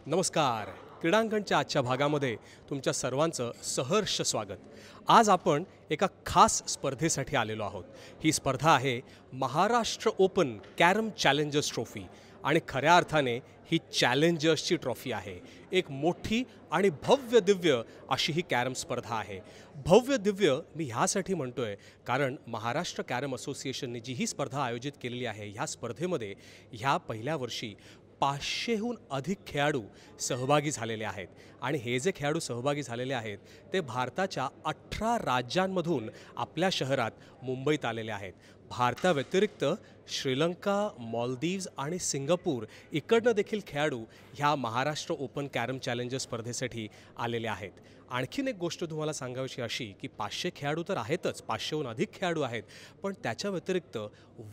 नमस्कार. क्रीडांगणच्या आजच्या भागामध्ये तुमच्या सर्वांचं सहर्ष स्वागत. आज आपण एका खास स्पर्धेसाठी आलेलो आहोत. ही स्पर्धा आहे Maharashtra open carrom challengers trophy आणि खऱ्या अर्थाने ही चॅलेंजर्सची ट्रॉफी आहे. एक मोठी आणि भव्य दिव्य अशी ही कॅरम स्पर्धा आहे. भव्य दिव्य मी ह्यासाठी म्हणतोय कारण महाराष्ट्र कॅरम असोसिएशनने जी ही स्पर्धा आयोजित केलेली आहे, ह्या स्पर्धेमध्ये ह्या पहिल्या वर्षी 500हून अधिक खेळाडू सहभागी झालेले आहेत आणि हे जे खेळाडू सहभागी झालेले आहेत ते भारताच्या 18 राज्यांमधून आपल्या शहरात मुंबईत आलेले आहेत. भारताव्यतिरिक्त श्रीलंका, मालदीव्स आणि सिंगापूर इकडनं देखील खेळाडू ह्या महाराष्ट्र ओपन कॅरम चॅलेंजर्स स्पर्धेसाठी आलेले आहेत. आणखीन एक गोष्ट तुम्हाला सांगायची अशी की 500 खेळाडू तर आहेतच, 500हून अधिक खेळाडू आहेत, पण त्याच्या व्यतिरिक्त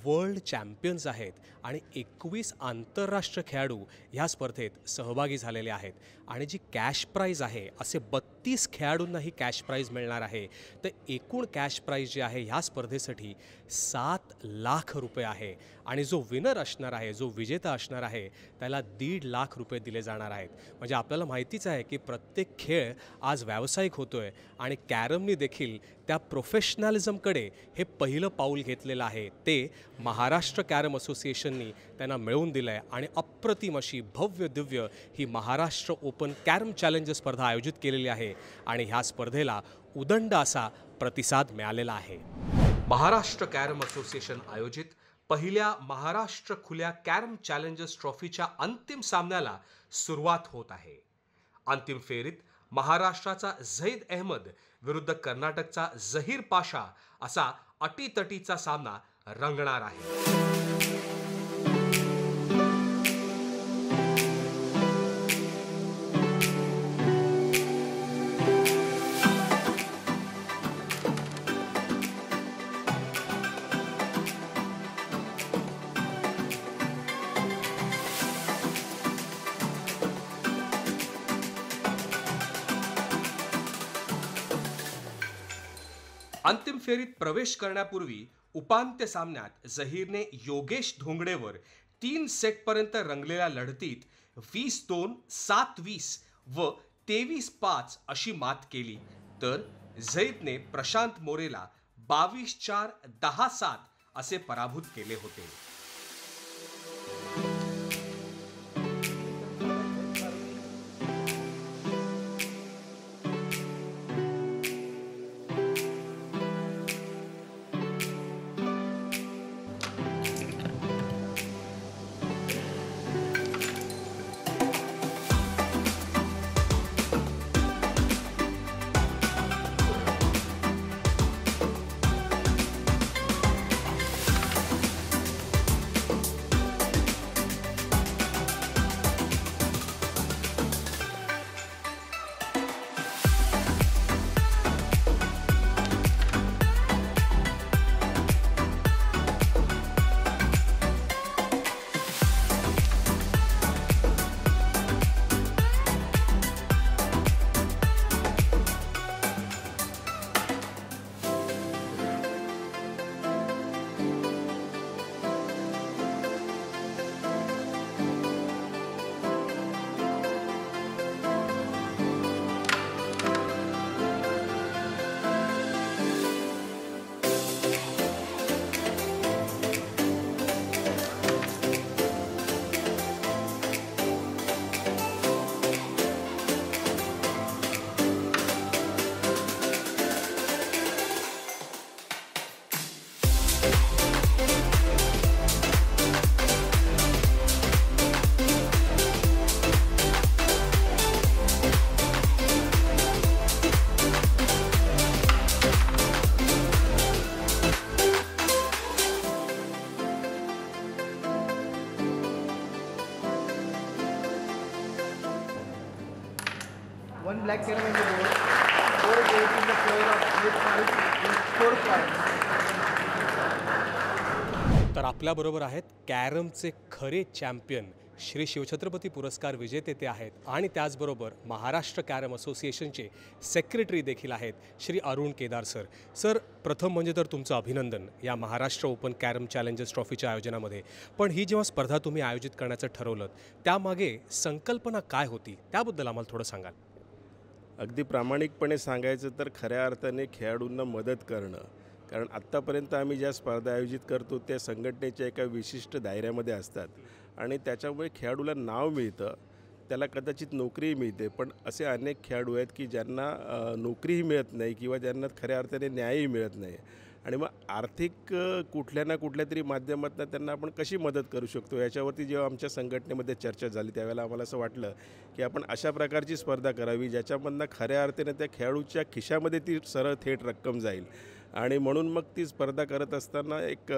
वर्ल्ड चॅम्पियन्स आहेत आणि 21 आंतरराष्ट्रीय खेळाडू ह्या स्पर्धेत सहभागी झालेले आहेत. आणि जी कॅश प्राईज आहे, असे 32 खेळाडूंना ही कॅश प्राईज मिळणार आहे. तर एकूण कॅश प्राईज जी आहे ह्या स्पर्धेसाठी 7 लाख रुपये आहे आणि जो विनर असणार आहे, जो विजेता असणार आहे, त्याला 1.5 लाख रुपये दिले जाणार आहेत. म्हणजे आपल्याला माहितीच आहे की प्रत्येक खेळ आज व्यावसायिक होतोय आणि कॅरमनी देखील त्या प्रोफेशनॅलिझमकडे हे पहिलं पाऊल घेतलेलं आहे. ते महाराष्ट्र कॅरम असोसिएशननी त्यांना मिळवून दिलं आहे आणि अप्रतिम अशी भव्य दिव्य ही महाराष्ट्र ओपन कॅरम चॅलेंजर स्पर्धा आयोजित केलेली आहे आणि ह्या स्पर्धेला उदंड असा प्रतिसाद मिळालेला आहे. महाराष्ट्र कॅरम असोसिएशन आयोजित पहिल्या महाराष्ट्र खुल्या कॅरम चॅलेंजर्स ट्रॉफीच्या अंतिम सामन्याला सुरुवात होत आहे. अंतिम फेरीत महाराष्ट्राचा झैद अहमद विरुद्ध कर्नाटकचा झहीर पाशा असा अटीतटीचा सामना रंगणार आहे. अंतिम फेरीत प्रवेश करण्यापूर्वी उपांत्य सामन्यात झहीरने योगेश धोंगडेवर 3 सेटपर्यंत रंगलेल्या लढतीत 20-2, 7-20 व 23-5 अशी मात केली. तर झैदने प्रशांत मोरेला 22-4, 10-7 असे पराभूत केले होते. one black carom on the board, 4 players in the floor of 8 cards with 4 cards. तर आपल्याबरोबर आहेत कॅरमचे खरे चॅम्पियन श्री शिवछत्रपती पुरस्कार विजेते ते आहेत आणि त्याचबरोबर महाराष्ट्र कॅरम असोसिएशनचे सेक्रेटरी देखील आहेत श्री अरुण केदार सर. सर, प्रथम म्हणजे तर तुमचं अभिनंदन या महाराष्ट्र ओपन कॅरम चॅलेंजर्स ट्रॉफीच्या आयोजनामध्ये. पण ही जेव्हा स्पर्धा तुम्ही आयोजित करण्याचं ठरवलं त्यामागे संकल्पना काय होती त्याबद्दल आम्हाला थोडं सांगाल? अगदी प्रामाणिकपणे सांगायचं तर खऱ्या अर्थाने खेळाडूंना मदत करणं. कारण आत्तापर्यंत आम्ही ज्या स्पर्धा आयोजित करतो त्या संघटनेच्या एका विशिष्ट दायऱ्यामध्ये असतात आणि त्याच्यामुळे खेळाडूला नाव मिळतं, त्याला कदाचित नोकरीही मिळते. पण असे अनेक खेळाडू आहेत की ज्यांना नोकरीही मिळत नाही किंवा ज्यांना खऱ्या अर्थाने न्यायही मिळत नाही. आणि मग आर्थिक कुठल्या ना कुठल्या तरी माध्यमातून त्यांना आपण कशी मदत करू शकतो याच्यावरती जेव्हा आमच्या संघटनेमध्ये चर्चा झाली त्यावेळेला आम्हाला असं वाटलं की आपण अशा प्रकारची स्पर्धा करावी ज्याच्यामधनं खऱ्या अर्थाने त्या खेळाडूच्या खिशामध्ये ती सरळ थेट रक्कम जाईल. आणि म्हणून मग ती स्पर्धा करत असताना एक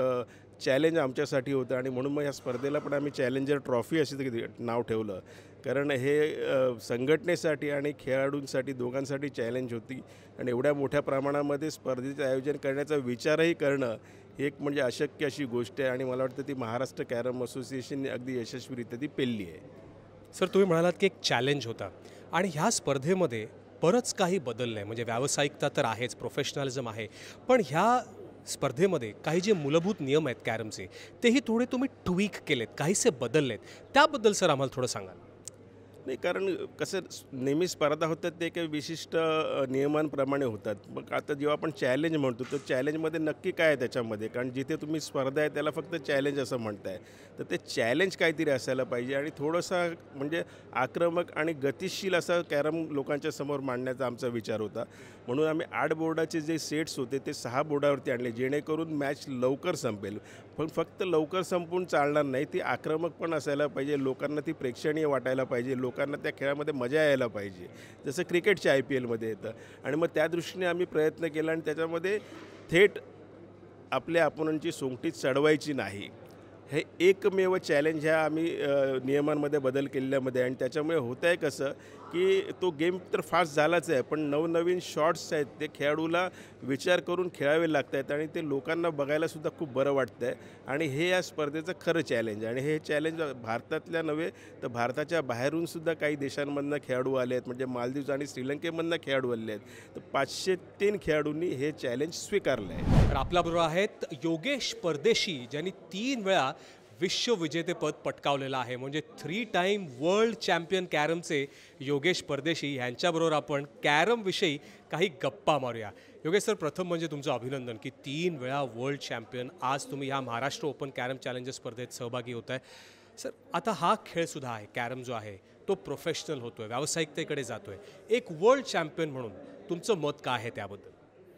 चॅलेंज आमच्यासाठी होतं आणि म्हणून मग या स्पर्धेला पण आम्ही चॅलेंजर ट्रॉफी अशी नाव ठेवलं. कारण हे संघटनेसाठी आणि खेळाडूंसाठी दोघांसाठी चॅलेंज होती आणि एवढ्या मोठ्या प्रमाणामध्ये स्पर्धेचं आयोजन करण्याचा विचारही करणं ही एक म्हणजे अशक्य अशी गोष्ट आहे आणि मला वाटतं ती महाराष्ट्र कॅरम असोसिएशनने अगदी यशस्वीरित्या ती पेलली आहे. सर, तुम्ही म्हणालात की एक चॅलेंज होता आणि ह्या स्पर्धेमध्ये बरंच काही बदललं आहे. म्हणजे व्यावसायिकता तर आहेच, प्रोफेशनलिझम आहे, पण ह्या स्पर्धेमध्ये काही जे मूलभूत नियम आहेत कॅरमचे तेही थोडे तुम्ही ट्विक केलेत, काहीसे बदललेत. त्याबद्दल सर आम्हाला थोडं सांगाल? नाही, कारण कसं नेहमी स्पर्धा होतात ते काही विशिष्ट नियमांप्रमाणे होतात. मग आता जेव्हा आपण चॅलेंज म्हणतो तर चॅलेंजमध्ये नक्की काय आहे त्याच्यामध्ये, कारण जिथे तुम्ही स्पर्धा आहे त्याला फक्त चॅलेंज असं म्हणताय, तर ते चॅलेंज काहीतरी असायला पाहिजे आणि थोडंसा म्हणजे आक्रमक आणि गतिशील असा कॅरम लोकांच्या समोर मांडण्याचा आमचा विचार होता. म्हणून आम्ही 8 बोर्डाचे जे सेट्स होते ते 6 बोर्डावरती आणले जेणेकरून मॅच लवकर संपेल. पण फक्त लवकर संपून चालणार नाही, ती आक्रमक पण असायला पाहिजे, लोकांना ती प्रेक्षणीय वाटायला पाहिजे, लोकांना त्या खेळामध्ये मजा यायला पाहिजे, जसं क्रिकेटच्या IPLमध्ये येतं. आणि मग त्या दृष्टीने आम्ही प्रयत्न केला आणि त्याच्यामध्ये थेट आपल्या अपोनंटची सोंगटी चढवायची नाही, हे एकमेव चॅलेंज ह्या आम्ही नियमांमध्ये बदल केलेल्यामध्ये. आणि त्याच्यामुळे होतं आहे कसं की तो गेम तर फास्ट झालाच आहे, पण नवनवीन शॉट्स आहेत ते खेळाडूला विचार करून खेळावे लागत आहेत आणि ते लोकांना बघायलासुद्धा खूप बरं वाटतं आहे. आणि हे या स्पर्धेचं खरं चॅलेंज. आणि हे चॅलेंज भारतातल्या नव्हे तर भारताच्या बाहेरूनसुद्धा काही देशांमधनं खेळाडू आले आहेत, म्हणजे मालदीव्स आणि श्रीलंकेमधनं खेळाडू आले आहेत. तर 503 खेळाडूंनी हे चॅलेंज स्वीकारलं आहे. तर आपल्याबरोबर आहेत योगेश परदेशी, ज्यांनी 3 वेळा विश्वविजेतेपद पटकावलेलं आहे. म्हणजे 3 टाईम वर्ल्ड चॅम्पियन कॅरमचे योगेश परदेशी यांच्याबरोबर आपण कॅरमविषयी काही गप्पा मारूया. योगेश सर, प्रथम म्हणजे तुमचं अभिनंदन की 3 वेळा वर्ल्ड चॅम्पियन, आज तुम्ही ह्या महाराष्ट्र ओपन कॅरम चॅलेंजर स्पर्धेत सहभागी होत आहे. सर, आता हा खेळसुद्धा आहे, कॅरम जो आहे तो प्रोफेशनल होतो आहे, व्यावसायिकतेकडे जातो आहे. एक वर्ल्ड चॅम्पियन म्हणून तुमचं मत काय आहे त्याबद्दल?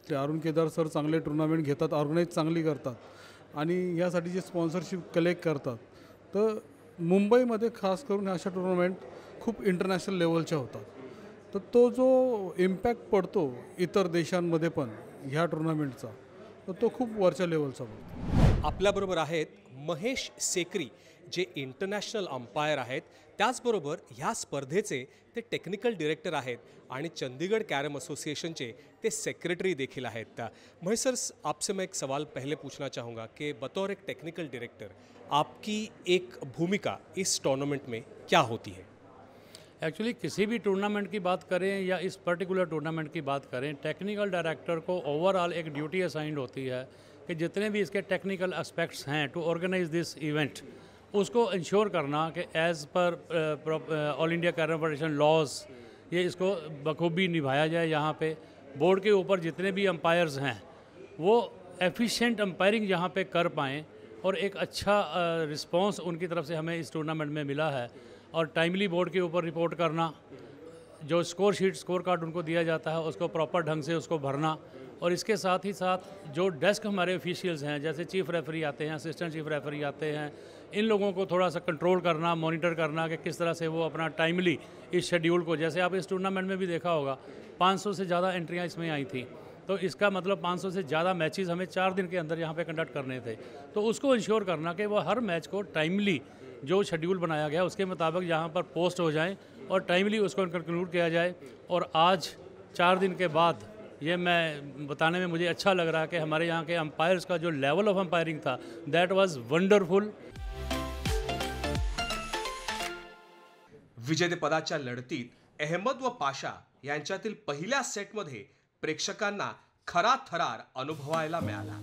ते अरुण केदार सर चांगले टुर्नामेंट घेतात, ऑर्गनाईज चांगली करतात आणि यासाठी जे स्पॉन्सरशिप कलेक्ट करतात. तर मुंबईमध्ये खास करून अशा टुर्नामेंट खूप इंटरनॅशनल लेवलच्या होतात. तर तो जो इम्पॅक्ट पडतो इतर देशांमध्ये पण ह्या टुर्नामेंटचा, तर तो खूप वरच्या लेवलचा पडतो. आपल्याबरोबर आहेत महेश सेकरी, जे इंटरनॅशनल अंपायर आहेत, त्याचबरोबर ह्या स्पर्धेचे ते टेक्निकल डायरेक्टर आहेत आणि चंडीगढ़ कैरम एसोसिएशन के ते सेक्रेटरी देखिल आहेत. महेश सर, आपसे मैं एक सवाल पहले पूछना चाहूँगा कि बतौर एक टेक्निकल डायरेक्टर आपकी एक भूमिका इस टूर्नामेंट में क्या होती है? एक्चुअली किसी भी टूर्नामेंट की बात करें या इस पर्टिकुलर टूर्नामेंट की बात करें, टेक्निकल डायरेक्टर को ओवरऑल एक ड्यूटी असाइंड होती है कि जितने भी इसके टेक्निकल एस्पेक्ट्स हैं टू ऑर्गेनाइज दिस इवेंट, उसको इंश्योर करना कि as per all India carrom federation laws ये इसको बखूबी निभाया जाए. यहाँ पे बोर्ड के ऊपर जितने भी अंपायर्स हैं वो एफिशिएंट अंपायरिंग यहाँ पे कर पाएँ और एक अच्छा रिस्पांस उनकी तरफ से हमें इस टूर्नामेंट में मिला है. और टाइमली बोर्ड के ऊपर रिपोर्ट करना, जो स्कोर शीट स्कोर कार्ड उनको दिया जाता है उसको प्रॉपर ढंग से उसको भरना, और इसके साथ ही साथ जो डेस्क हमारे ऑफिशियल्स हैं जैसे चीफ रेफरी आते हैं, असिस्टेंट चीफ रेफरी आते हैं, इन लोगों को थोड़ा सा कंट्रोल करना, मॉनिटर करना कि किस तरह से वो अपना टाइमली इस शेड्यूल को, जैसे आप इस टूर्नामेंट में भी देखा होगा 500 से ज़्यादा एंट्रियाँ इसमें आई थी, तो इसका मतलब 500 से ज़्यादा मैचेस हमें 4 दिन के अंदर यहाँ पे कंडक्ट करने थे. तो उसको इंश्योर करना कि वो हर मैच को टाइमली जो शेड्यूल बनाया गया उसके मुताबिक यहाँ पर पोस्ट हो जाएं और टाइमली उसको कंक्लूड किया जाए। और आज 4 दिन के बाद ये मैं बताने में मुझे अच्छा लग रहा है कि हमारे यहाँ के अंपायर्स का जो लेवल ऑफ अंपायरिंग था दैट वाज वंडरफुल। विजेतेपदाच्या लढतीत अहमद व पाशा यांच्यातील पहिल्या सेटमध्ये प्रेक्षकांना खरा थरार अनुभवायला मिळाला।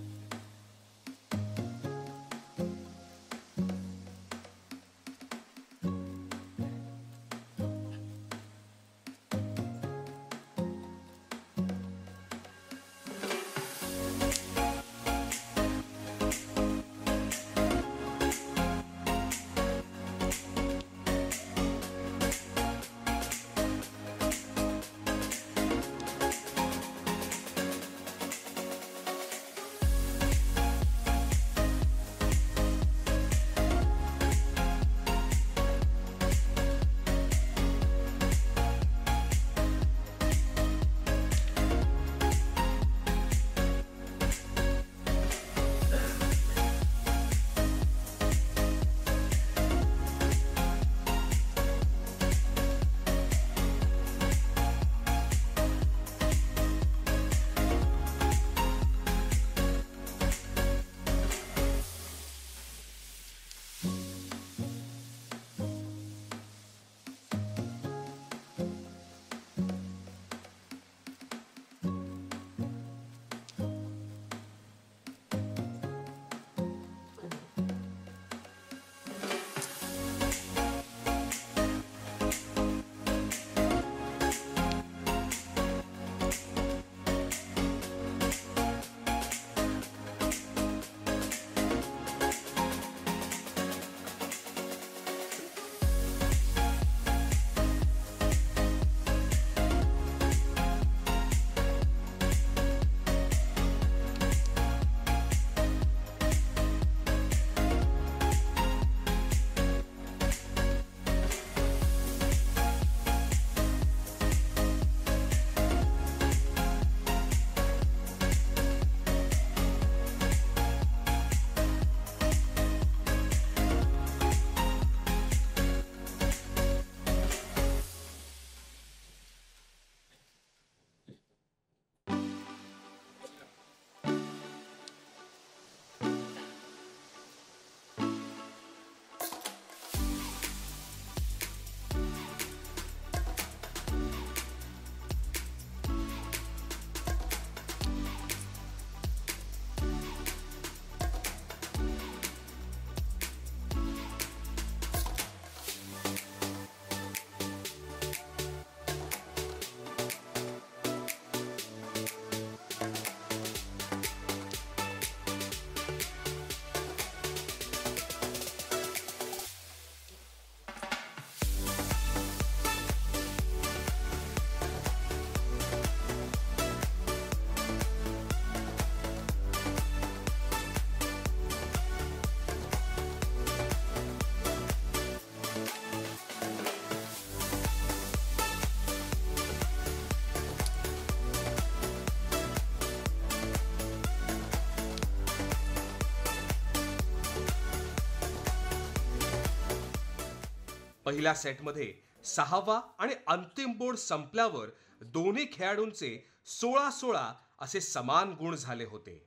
पहिल्या सेटमध्ये 6वा आणि अंतिम बोर्ड संपल्यावर दोन्ही खेळाडूंचे 16-16 असे समान गुण झाले होते।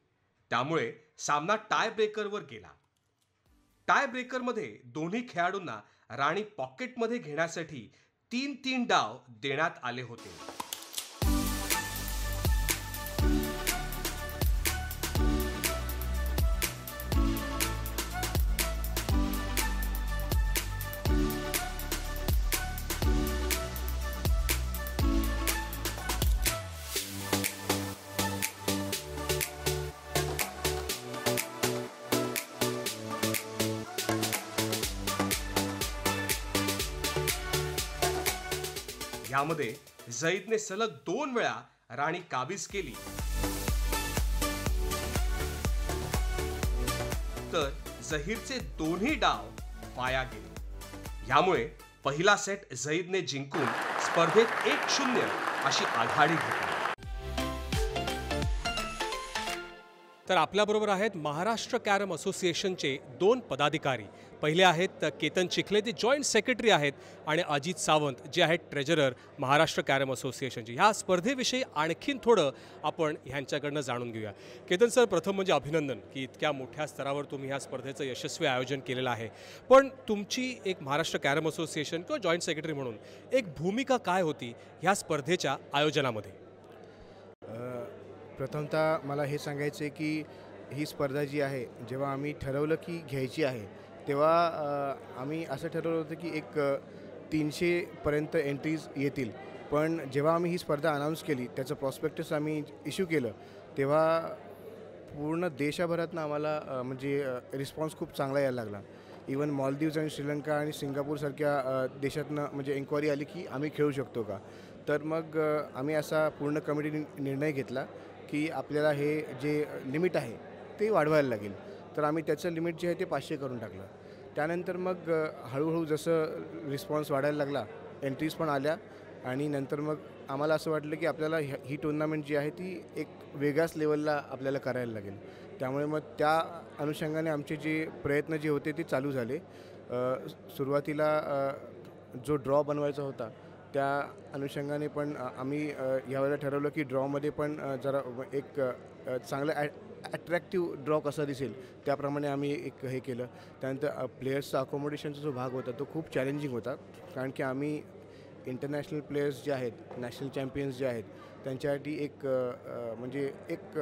त्यामुळे सामना टाय ब्रेकरवर गेला। टाय ब्रेकरमध्ये दोन्ही खेळाडूंना राणी पॉकेटमध्ये घेण्यासाठी 3-3 डाव देण्यात आले होते। यामध्ये झईदने सलग 2 वेळा राणी काबीज केली, तर जहीरचे दोन्ही डाव वाया गेले। यामुळे पहिला सेट झईदने जिंकून स्पर्धेत 1-0 अशी आघाडी घेतली। तर आपल्याबरोबर आहेत महाराष्ट्र कॅरम असोसिएशनचे 2 पदाधिकारी. पहिले आहेत केतन चिखले, ते जॉईंट सेक्रेटरी आहेत, आणि अजित सावंत जे आहेत ट्रेजरर महाराष्ट्र कॅरम असोसिएशनचे. ह्या स्पर्धेविषयी आणखीन थोडं आपण ह्यांच्याकडनं जाणून घेऊया. केतन सर, प्रथम म्हणजे अभिनंदन की इतक्या मोठ्या स्तरावर तुम्ही ह्या स्पर्धेचं यशस्वी आयोजन केलेलं आहे. पण तुमची एक महाराष्ट्र कॅरम असोसिएशन किंवा जॉईंट सेक्रेटरी म्हणून एक भूमिका काय होती ह्या स्पर्धेच्या आयोजनामध्ये? प्रथमतः मला हे सांगायचं आहे की ही स्पर्धा जी आहे, जेव्हा आम्ही ठरवलं की घ्यायची आहे, तेव्हा आम्ही असं ठरवलं होतं की एक 300पर्यंत एंट्रीज येतील. पण जेव्हा आम्ही ही स्पर्धा अनाऊन्स केली, त्याचं प्रॉस्पेक्टस आम्ही इश्यू केलं, तेव्हा पूर्ण देशभरातनं आम्हाला म्हणजे रिस्पॉन्स खूप चांगला यायला लागला. इवन मालदीव्स आणि श्रीलंका आणि सिंगापूरसारख्या देशातनं म्हणजे एन्क्वायरी आली की आम्ही खेळू शकतो का. तर मग आम्ही असा पूर्ण कमिटीने निर्णय घेतला की आपल्याला हे जे लिमिट आहे ते वाढवायला लागेल. तर आम्ही त्याचं लिमिट जे आहे ते 500 करून टाकलं. त्यानंतर मग हळूहळू जसं रिस्पॉन्स वाढायला लागला, एंट्रीज पण आल्या, आणि नंतर मग आम्हाला असं वाटलं की आपल्याला ही टुर्नामेंट जी आहे ती एक वेगळ्याच लेवलला आपल्याला करायला लागेल. त्यामुळे मग त्या अनुषंगाने आमचे जे प्रयत्न जे होते ते चालू झाले. सुरुवातीला जो ड्रॉ बनवायचा होता त्या अनुषंगाने पण आम्ही यावेळेला ठरवलं की ड्रॉमध्ये पण जरा एक चांगलं ॲट्रॅक्टिव्ह ड्रॉ कसा दिसेल त्याप्रमाणे आम्ही एक हे केलं. त्यानंतर प्लेयर्सचा अकोमोडेशनचा जो भाग होता तो खूप चॅलेंजिंग होता, कारण की आम्ही इंटरनॅशनल प्लेयर्स जे आहेत, नॅशनल चॅम्पियन्स जे आहेत, त्यांच्यासाठी एक म्हणजे एक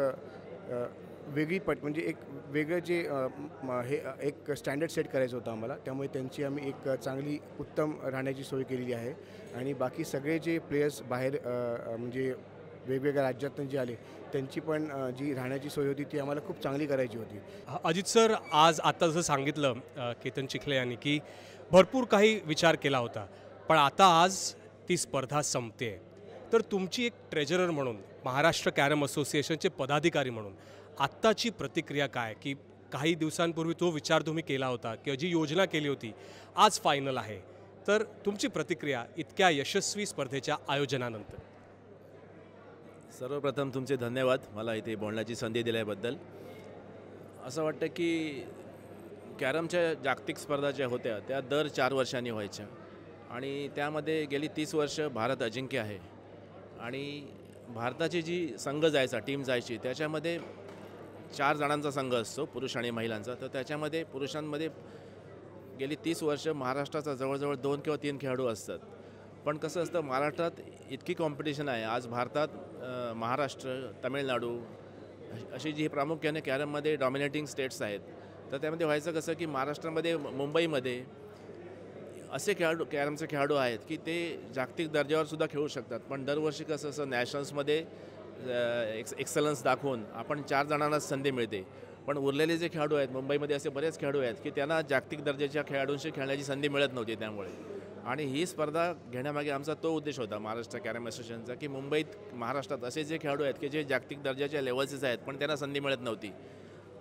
वेगळी म्हणजे एक वेगळं जे हे एक स्टँडर्ड सेट करायचं होतं आम्हाला. त्यामुळे त्यांची आम्ही एक चांगली उत्तम राहण्याची सोय केलेली आहे. आणि बाकी सगळे जे प्लेयर्स बाहेर म्हणजे वेगवेगळ्या राज्यातून जे आले, त्यांची पण जी राहण्याची सोय होती ती आम्हाला खूप चांगली करायची होती. अजित सर, आज आता जसं सांगितलं केतन चिखले यांनी की भरपूर काही विचार केला होता, पण आता आज ती स्पर्धा संपते. तर तुमची एक ट्रेजरर म्हणून, महाराष्ट्र कॅरम असोसिएशनचे पदाधिकारी म्हणून आत्ताची प्रतिक्रिया काय? की काही दिवसांपूर्वी तो विचार तुम्ही केला होता किंवा जी योजना केली होती आज फायनल आहे, तर तुमची प्रतिक्रिया इतक्या यशस्वी स्पर्धेच्या आयोजनानंतर? सर्वप्रथम तुमचे धन्यवाद मला इथे बोलण्याची संधी दिल्याबद्दल. असं वाटतं की कॅरमच्या जागतिक स्पर्धा ज्या होत्या त्या दर 4 वर्षांनी व्हायच्या, आणि त्यामध्ये गेली 30 वर्ष भारत अजिंक्य आहे. आणि भारताची जी संघ जायचा, टीम जायची, त्याच्यामध्ये 4 जणांचा संघ असतो, पुरुष आणि महिलांचा. तर त्याच्यामध्ये पुरुषांमध्ये गेली 30 वर्ष महाराष्ट्राचा जवळजवळ 2 किंवा 3 खेळाडू असतात. पण कसं असतं, महाराष्ट्रात इतकी कॉम्पिटिशन आहे. आज भारतात महाराष्ट्र, तामिळनाडू अशी जी प्रामुख्याने कॅरममध्ये डॉमिनेटिंग स्टेट्स आहेत. तर त्यामध्ये व्हायचं कसं की महाराष्ट्रामध्ये, मुंबईमध्ये असे खेळाडू, कॅरमचे खेळाडू आहेत की ते जागतिक दर्जावर सुद्धा खेळू शकतात. पण दरवर्षी कसं असं नॅशनल्समध्ये एक्सलन्स दाखवून आपण 4 जणांनाच संधी मिळते. पण उरलेले जे खेळाडू आहेत, मुंबईमध्ये असे बरेच खेळाडू आहेत की त्यांना जागतिक दर्जाच्या खेळाडूंशी खेळण्याची संधी मिळत नव्हती. त्यामुळे आणि ही स्पर्धा घेण्यामागे आमचा तो उद्देश होता महाराष्ट्र कॅरम असोसिएशनचा, की मुंबईत, महाराष्ट्रात असे जे खेळाडू आहेत की जे जागतिक दर्जाच्या लेवलचेच आहेत पण त्यांना संधी मिळत नव्हती.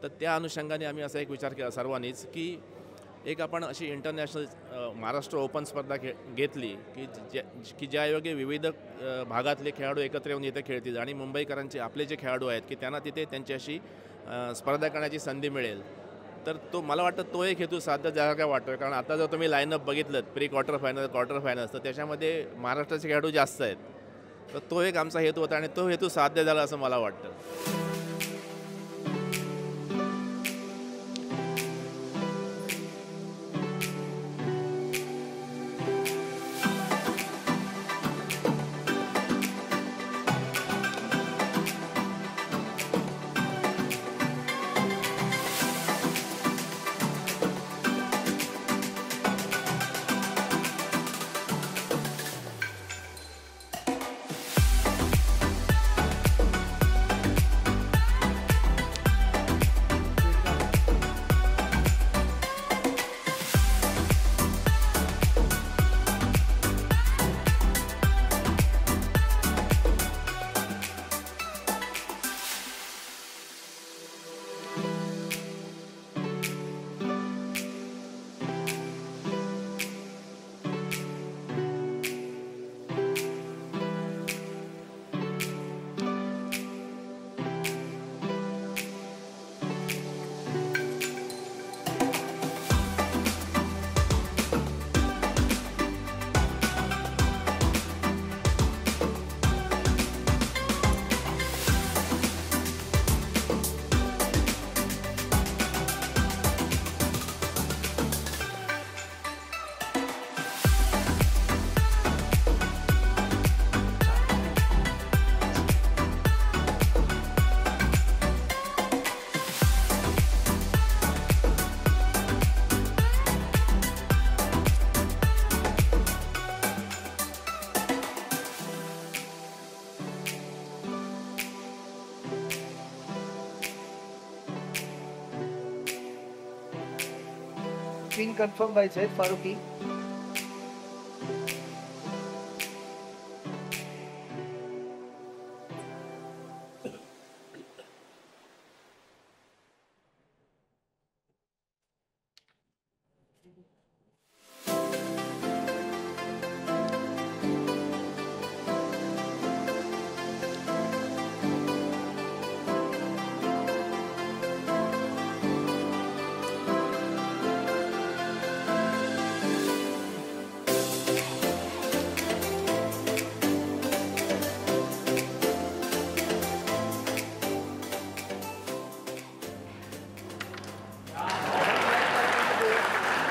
तर त्या अनुषंगाने आम्ही असा एक विचार केला सर्वांनीच की एक आपण अशी इंटरनॅशनल महाराष्ट्र ओपन स्पर्धा घेतली की ज्यायोगे विविध भागातले खेळाडू एकत्र येऊन इथे खेळतील, आणि मुंबईकरांचे आपले जे खेळाडू आहेत की त्यांना तिथे त्यांच्याशी स्पर्धा करण्याची संधी मिळेल. तर तो, मला वाटतं तो एक हेतू साध्य झाला काय वाटतो. कारण आता जर तुम्ही लाईनअप बघितलं, pre quarter final, quarter final, तर त्याच्यामध्ये महाराष्ट्राचे खेळाडू जास्त आहेत. तर तो एक आमचा हेतू होता आणि तो हेतू साध्य झाला असं मला वाटतं. Queen confirmed by Zaid Faruqi.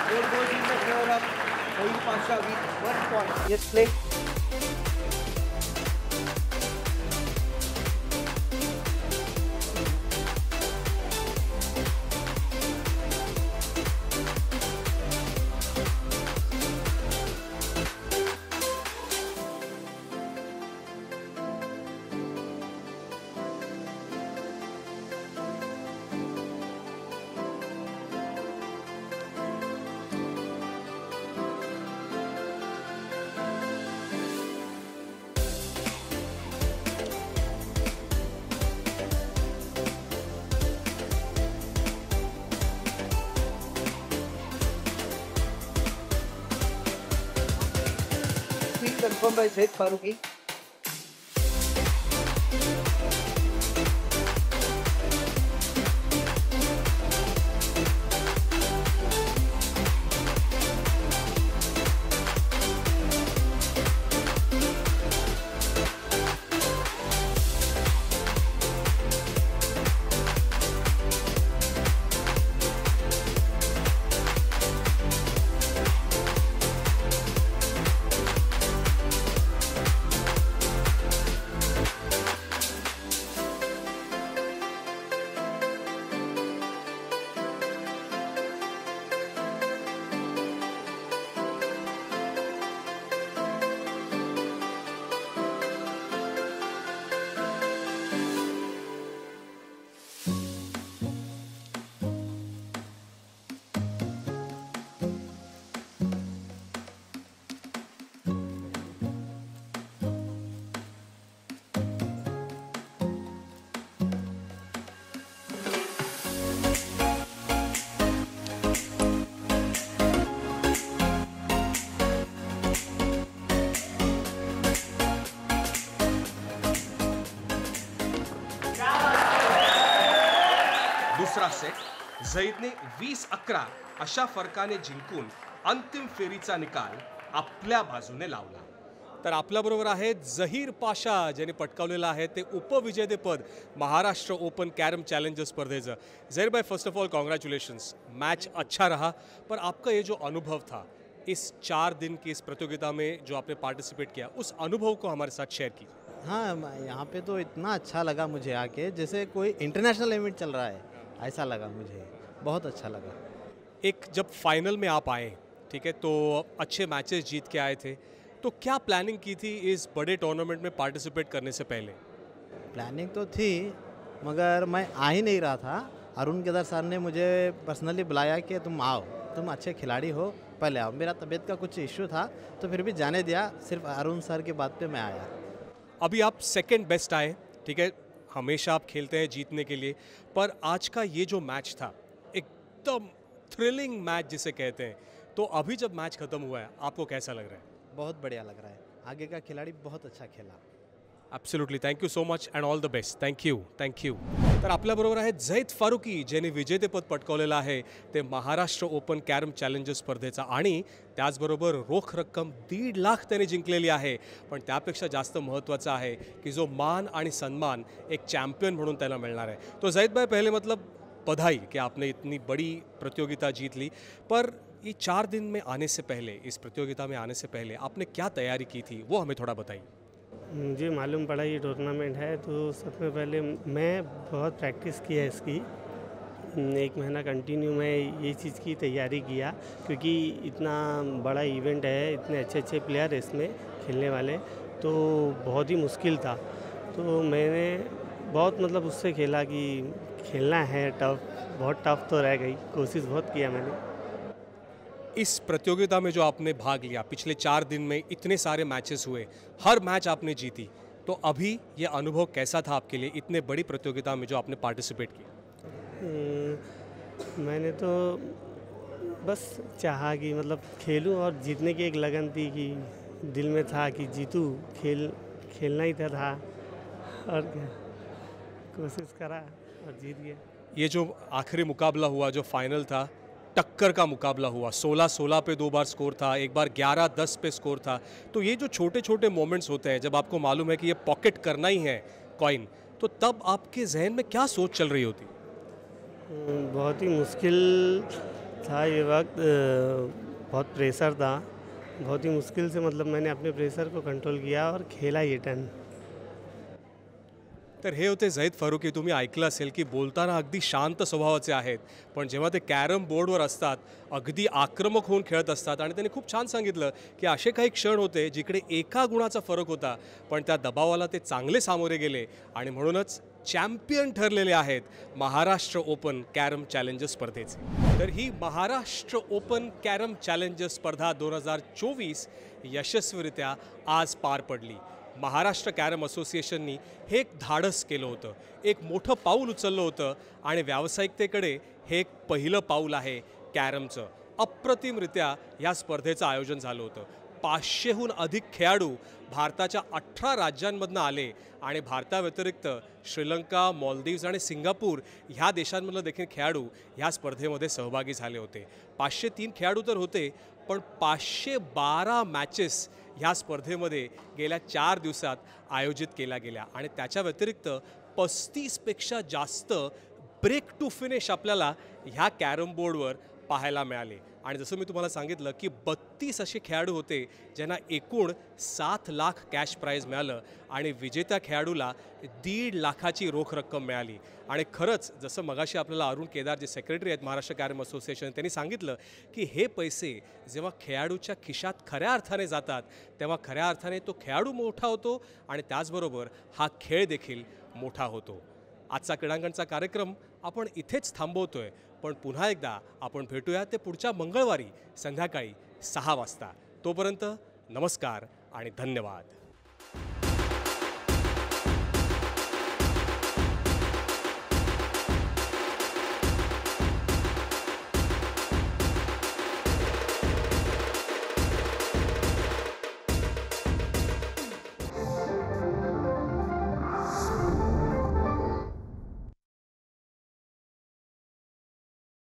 Goal goes in the favor of Zahir Pasha with 1 point. Yes, play. Queen confirmed by Zaid Faruqi. दुसरा सेट झैदने 20-11 अशा फरकाने जिंकून अंतिम फेरीचा निकाल आपल्या बाजूने लावला. तर आपल्याबरोबर आहेत झहीर पाशा ज्यांनी पटकावलेलं आहे ते उपविजेतेपद महाराष्ट्र ओपन कैरम चैलेंजर स्पर्धेचं. झहीर भाई, first of all congratulations, match अच्छा रहा, पर आपका ये जो अनुभव था इस 4 दिन की इस प्रतियोगिता में जो आपने पार्टिसिपेट किया, उस अनुभव को हमारे साथ शेयर कीजिए. हाँ, यहाँ पे तो इतना अच्छा लगा मुझे आके, जैसे कोई इंटरनेशनल इवेंट चल रहा है ऐसा लगा मुझे, बहुत अच्छा लगा. एक जब फाइनल में आप आए, ठीक है, तो अच्छे मैचेस जीत के आए थे, तो क्या प्लानिंग की थी इस बड़े टूर्नामेंट में पार्टिसिपेट करने से पहले? प्लानिंग तो थी मगर मैं आ ही नहीं रहा था. अरुण केदार सर ने मुझे पर्सनली बुलाया कि तुम आओ, तुम अच्छे खिलाड़ी हो, पहले आओ. मेरा तबीयत का कुछ इश्यू था तो फिर भी जाने दिया, सिर्फ अरुण सर की बात पे मैं आया. अभी आप सेकंड बेस्ट आए, ठीक है, हमेशा आप खेलते हैं जीतने के लिए, पर आज का ये जो मैच था एकदम थ्रिलिंग मैच जिसे कहते हैं, तो अभी जब मैच खत्म हुआ है आपको कैसा लग रहा है? बहुत बढ़िया लग रहा है, आगे का खिलाड़ी बहुत अच्छा खेला. Absolutely, thank you so much and all the best. Thank you. तर आपल्याबरोबर आहेत झैद फारुकी ज्यांनी विजेतेपद पटकावलेलं आहे ते महाराष्ट्र ओपन कॅरम चॅलेंजर स्पर्धेचा, आणि त्याचबरोबर रोख रक्कम 1.5 लाख त्यांनी जिंकलेली आहे. पण त्यापेक्षा जास्त महत्त्वाचं आहे की जो मान आणि सन्मान एक चॅम्पियन म्हणून त्यांना मिळणार आहे. तो झैद भाई, पहले मतलब बधाई कि आपने इतनी बड़ी प्रतियोगिता जीत ली, पर ये 4 दिन में आने से पहले, इस प्रतियोगिता में आने से पहले आपने क्या तैयारी की थी, वो हमें थोड़ा बताइए. मुझे मालूम पड़ा ये टूर्नामेंट है तो सबसे पहले मैं बहुत प्रैक्टिस की है इसकी. 1 महीना कंटिन्यू मैं ये चीज़ की तैयारी किया, क्योंकि इतना बड़ा इवेंट है, इतने अच्छे अच्छे प्लेयर इसमें खेलने वाले, तो बहुत ही मुश्किल था. तो मैंने बहुत मतलब उससे खेला कि खेलना है टफ, बहुत टफ तो रह गई, कोशिश बहुत किया मैंने. इस प्रतियोगिता में जो आपने भाग लिया, पिछले 4 दिन में इतने सारे मैचेस हुए, हर मैच आपने जीती, तो अभी ये अनुभव कैसा था आपके लिए इतने बड़ी प्रतियोगिता में जो आपने पार्टिसिपेट किया? मैंने तो बस चाहा कि मतलब खेलूं और जीतने की एक लगन थी कि दिल में था कि जीतूं, खेलना ही था और क्या, कोशिश करा और जीत गया। ये जो आखिरी मुकाबला हुआ, जो फाइनल था, टक्कर का मुकाबला हुआ, 16-16 पे 2 बार स्कोर था, एक बार 11-10 पे स्कोर था। तो ये जो छोटे छोटे मोमेंट्स होते हैं, जब आपको मालूम है कि ये पॉकेट करना ही है कॉइन, तो तब आपके जहन में क्या सोच चल रही होती? बहुत ही मुश्किल था ये वक्त, बहुत प्रेशर था, बहुत ही मुश्किल से मतलब मैंने अपने प्रेशर को कंट्रोल किया और खेला ये टर्न। तर हे होते झैद फारुकी. तुम्ही ऐकलं असेल की बोलताना अगदी शांत स्वभावाचे आहेत, पण जेव्हा ते कॅरम बोर्डवर असतात अगदी आक्रमक होऊन खेळत असतात. आणि त्यांनी खूप छान सांगितलं की असे काही क्षण होते जिकडे एका गुणाचा फरक होता, पण त्या दबावाला ते चांगले सामोरे गेले आणि म्हणूनच चॅम्पियन ठरलेले आहेत महाराष्ट्र ओपन कॅरम चॅलेंजर स्पर्धेचे. तर ही महाराष्ट्र ओपन कॅरम चॅलेंजर स्पर्धा 2024 यशस्वीरित्या आज पार पडली. महाराष्ट्र कॅरम असोसिएशननी हे एक धाडस केलं होतं, एक मोठं पाऊल उचललं होतं आणि व्यावसायिकतेकडे हे एक पहिलं पाऊल आहे कॅरमचं. अप्रतिमरित्या या स्पर्धेचं आयोजन झालं होतं. 500हून अधिक खेळाडू भारताच्या 18 राज्यांमधून आले आणि भारताव्यतिरिक्त श्रीलंका, मालदीव्स आणि सिंगापूर ह्या देशांमधले देखील खेळाडू ह्या स्पर्धेमध्ये सहभागी झाले होते. 503 खेळाडू तर होते, पण 512 मॅचेस ह्या स्पर्धेमध्ये गेल्या 4 दिवसात आयोजित केल्या गेल्या आणि त्याच्या व्यतिरिक्त 35पेक्षा जास्त ब्रेक टू फिनिश आपल्याला ह्या कॅरम बोर्डवर पाहायला मिळाले. आणि जसं मी तुम्हाला सांगितलं की 32 असे खेळाडू होते ज्यांना एकूण 7 लाख कॅश प्राईज मिळालं आणि विजेत्या खेळाडूला 1.5 लाखाची रोख रक्कम मिळाली. आणि खरंच जसं मगाशी आपल्याला अरुण केदार जे सेक्रेटरी आहेत महाराष्ट्र कॅरम असोसिएशन, त्यांनी सांगितलं की हे पैसे जेव्हा खेळाडूच्या खिशात खऱ्या अर्थाने जातात तेव्हा खऱ्या अर्थाने तो खेळाडू मोठा होतो आणि त्याचबरोबर हा खेळ देखील मोठा होतो. आजचा क्रीडांगणचा कार्यक्रम आपण इथेच थांबवतोय, पण पुन्हा एकदा आपण भेटूया ते पुढच्या मंगळवारी संध्याकाळी 6 वाजता. तोपर्यंत नमस्कार आणि धन्यवाद.